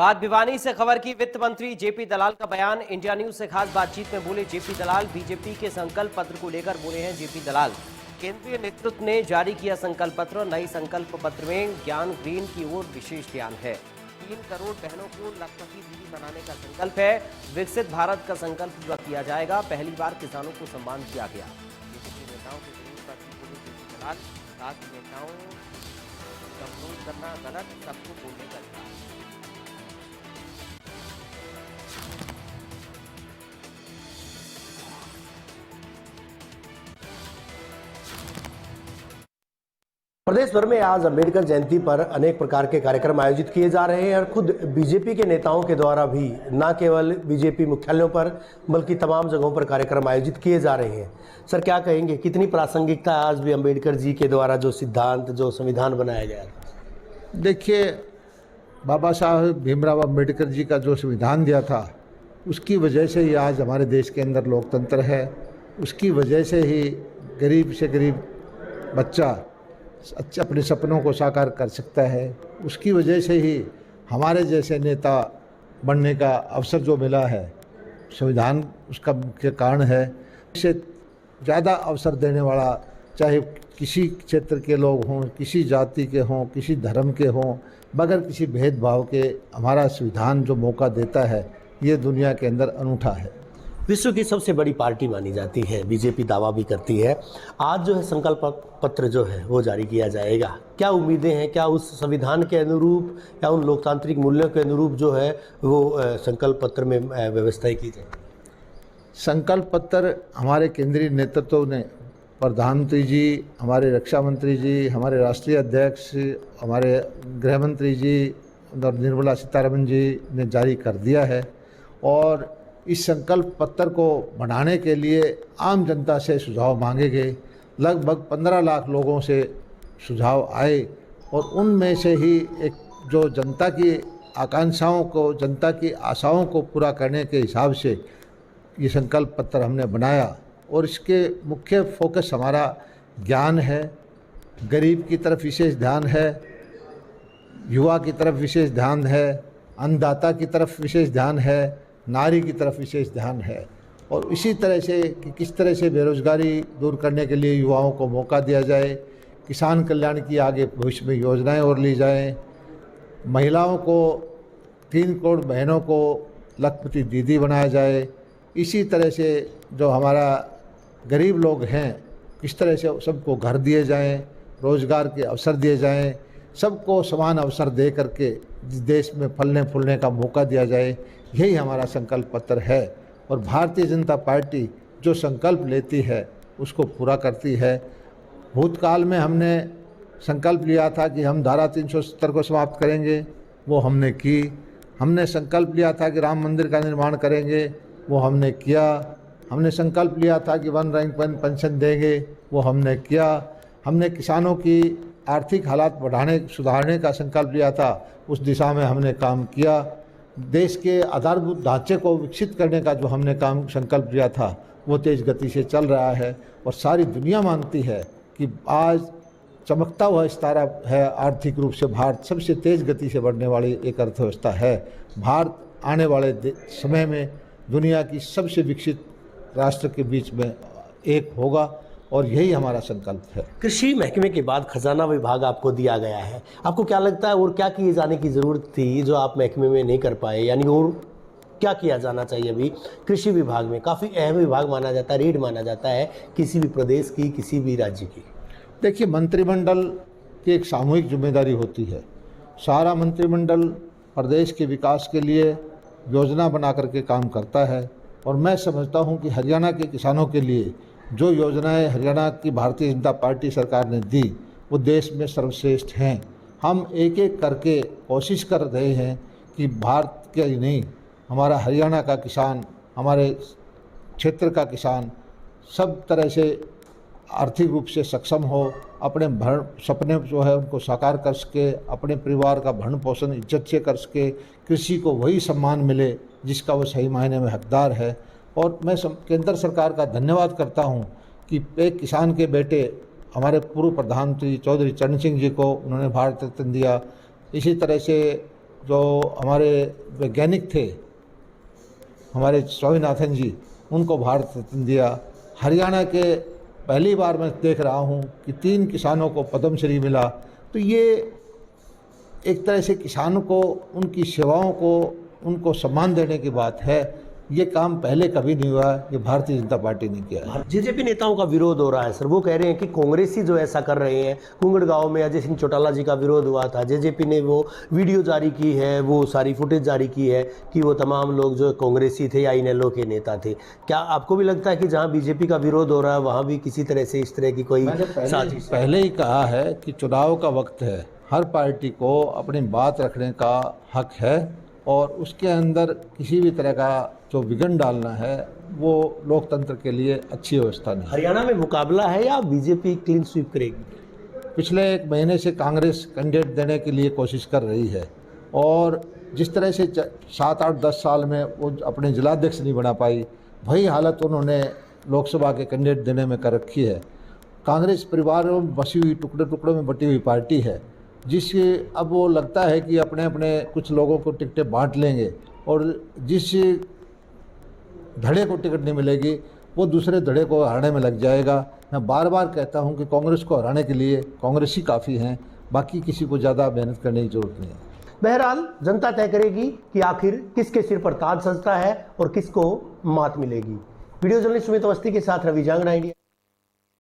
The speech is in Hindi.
बात भिवानी से खबर की। वित्त मंत्री जेपी दलाल का बयान। इंडिया न्यूज से खास बातचीत में बोले जेपी दलाल। बीजेपी के संकल्प पत्र को लेकर बोले हैं जेपी दलाल। केंद्रीय नेतृत्व ने जारी किया संकल्प पत्र। नई संकल्प पत्र में ज्ञान ग्रीन की ओर विशेष ध्यान है। 3 करोड़ बहनों को लखपति दीदी बनाने का संकल्प है। विकसित भारत का संकल्प पूरा किया जाएगा। पहली बार किसानों को सम्मान दिया गया। बीजेपी नेताओं के जरूर पर बोले जेपी दलाल। साथ नेताओं का विरोध करना गलत, सबको बोलने का अधिकार। प्रदेश भर में आज अंबेडकर जयंती पर अनेक प्रकार के कार्यक्रम आयोजित किए जा रहे हैं और खुद बीजेपी के नेताओं के द्वारा भी न केवल बीजेपी मुख्यालयों पर बल्कि तमाम जगहों पर कार्यक्रम आयोजित किए जा रहे हैं। सर, क्या कहेंगे, कितनी प्रासंगिकता है आज भी अंबेडकर जी के द्वारा जो सिद्धांत, जो संविधान बनाया गया है? देखिए, बाबा साहब भीमराव अंबेडकर जी का जो संविधान दिया था, उसकी वजह से ही आज हमारे देश के अंदर लोकतंत्र है। उसकी वजह से ही गरीब से गरीब बच्चा अपने सपनों को साकार कर सकता है। उसकी वजह से ही हमारे जैसे नेता बनने का अवसर जो मिला है, संविधान उसका मुख्य कारण है। इससे ज़्यादा अवसर देने वाला, चाहे किसी क्षेत्र के लोग हों, किसी जाति के हों, किसी धर्म के हों, बगैर किसी भेदभाव के हमारा संविधान जो मौका देता है, ये दुनिया के अंदर अनूठा है। विश्व की सबसे बड़ी पार्टी मानी जाती है, बीजेपी दावा भी करती है। आज जो है संकल्प पत्र जो है वो जारी किया जाएगा। क्या उम्मीदें हैं? क्या उस संविधान के अनुरूप या उन लोकतांत्रिक मूल्यों के अनुरूप जो है वो संकल्प पत्र में व्यवस्थाएं की जाए? संकल्प पत्र हमारे केंद्रीय नेतृत्व ने, प्रधानमंत्री जी, हमारे रक्षा मंत्री जी, हमारे राष्ट्रीय अध्यक्ष, हमारे गृह मंत्री जी और निर्मला सीतारमण जी ने जारी कर दिया है। और इस संकल्प पत्र को बनाने के लिए आम जनता से सुझाव मांगे गए। लगभग 15 लाख लोगों से सुझाव आए और उनमें से ही एक जो जनता की आकांक्षाओं को, जनता की आशाओं को पूरा करने के हिसाब से ये संकल्प पत्र हमने बनाया। और इसके मुख्य फोकस हमारा ज्ञान है, गरीब की तरफ विशेष ध्यान है, युवा की तरफ विशेष ध्यान है, अन्नदाता की तरफ विशेष ध्यान है, नारी की तरफ विशेष ध्यान है। और इसी तरह से कि किस तरह से बेरोजगारी दूर करने के लिए युवाओं को मौका दिया जाए, किसान कल्याण की आगे भविष्य में योजनाएं और ली जाएं, महिलाओं को 3 करोड़ बहनों को लखपति दीदी बनाया जाए। इसी तरह से जो हमारा गरीब लोग हैं, किस तरह से सबको घर दिए जाएं, रोज़गार के अवसर दिए जाएं, सबको समान अवसर दे करके देश में फलने फूलने का मौका दिया जाए। यही हमारा संकल्प पत्र है। और भारतीय जनता पार्टी जो संकल्प लेती है उसको पूरा करती है। भूतकाल में हमने संकल्प लिया था कि हम धारा 370 को समाप्त करेंगे, वो हमने की। हमने संकल्प लिया था कि राम मंदिर का निर्माण करेंगे, वो हमने किया। हमने संकल्प लिया था कि 1 रैंक 1 पेंशन देंगे, वो हमने किया। हमने किसानों की आर्थिक हालात सुधारने का संकल्प लिया था, उस दिशा में हमने काम किया। देश के आधारभूत ढांचे को विकसित करने का जो हमने संकल्प लिया था, वो तेज़ गति से चल रहा है। और सारी दुनिया मानती है कि आज चमकता हुआ सितारा है। आर्थिक रूप से भारत सबसे तेज़ गति से बढ़ने वाली एक अर्थव्यवस्था है। भारत आने वाले समय में दुनिया की सबसे विकसित राष्ट्र के बीच में एक होगा और यही हमारा संकल्प है। कृषि महकमे के बाद खजाना विभाग आपको दिया गया है। आपको क्या लगता है और क्या किए जाने की ज़रूरत थी जो आप महकमे में नहीं कर पाए? यानी और क्या किया जाना चाहिए? अभी कृषि विभाग में काफ़ी अहम विभाग माना जाता है, रीढ़ माना जाता है किसी भी प्रदेश की, किसी भी राज्य की। देखिए, मंत्रिमंडल की एक सामूहिक जिम्मेदारी होती है। सारा मंत्रिमंडल प्रदेश के विकास के लिए योजना बना करके काम करता है। और मैं समझता हूँ कि हरियाणा के किसानों के लिए जो योजनाएं हरियाणा की भारतीय जनता पार्टी सरकार ने दी, वो देश में सर्वश्रेष्ठ हैं। हम एक एक करके कोशिश कर रहे हैं कि भारत के ही नहीं, हमारा हरियाणा का किसान, हमारे क्षेत्र का किसान सब तरह से आर्थिक रूप से सक्षम हो, अपने सपने जो है उनको साकार कर सके, अपने परिवार का भरण पोषण इज्जत से कर सके, कृषि को वही सम्मान मिले जिसका वो सही मायने में हकदार है। और मैं केंद्र सरकार का धन्यवाद करता हूं कि एक किसान के बेटे हमारे पूर्व प्रधानमंत्री चौधरी चरण सिंह जी को उन्होंने भारत रत्न दिया। इसी तरह से जो हमारे वैज्ञानिक थे, हमारे स्वामीनाथन जी, उनको भारत रत्न दिया। हरियाणा के पहली बार मैं देख रहा हूँ कि 3 किसानों को पद्मश्री मिला। तो ये एक तरह से किसानों को, उनकी सेवाओं को, उनको सम्मान देने की बात है। ये काम पहले कभी नहीं हुआ, ये भारतीय जनता पार्टी ने किया है। जेजेपी नेताओं का विरोध हो रहा है सर, वो कह रहे हैं कि कांग्रेसी जो ऐसा कर रहे हैं। कुंगड़गांव में अजय सिंह चौटाला जी का विरोध हुआ था, जेजेपी ने वो वीडियो जारी की है, वो सारी फुटेज जारी की है कि वो तमाम लोग जो कांग्रेसी थे या इनेलो के नेता थे। क्या आपको भी लगता है कि जहाँ बीजेपी का विरोध हो रहा है वहाँ भी किसी तरह से इस तरह की कोई साजिश? पहले ही कहा है कि चुनाव का वक्त है, हर पार्टी को अपनी बात रखने का हक है और उसके अंदर किसी भी तरह का जो विघन डालना है वो लोकतंत्र के लिए अच्छी व्यवस्था नहीं। हरियाणा में मुकाबला है या बीजेपी क्लीन स्वीप करेगी? पिछले 1 महीने से कांग्रेस कैंडिडेट देने के लिए कोशिश कर रही है और जिस तरह से 7, 8, 10 साल में वो अपने जिलाध्यक्ष नहीं बना पाई, वही हालत उन्होंने लोकसभा के कैंडिडेट देने में कर रखी है। कांग्रेस परिवारों में बसी हुई, टुकड़े टुकड़ों में बटी हुई पार्टी है, जिससे अब वो लगता है कि अपने अपने कुछ लोगों को टिकटें बांट लेंगे और जिस धड़े को टिकट नहीं मिलेगी वो दूसरे धड़े को हराने में लग जाएगा। मैं बार बार कहता हूं कि कांग्रेस को हराने के लिए कांग्रेस ही काफ़ी हैं, बाकी किसी को ज़्यादा मेहनत करने की जरूरत नहीं है। बहरहाल जनता तय करेगी कि आखिर किसके सिर पर ताज सजता है और किसको मात मिलेगी। वीडियो जर्नलिस्ट सुमित अवस्थी के साथ रवि जांगड़ा, इंडिया।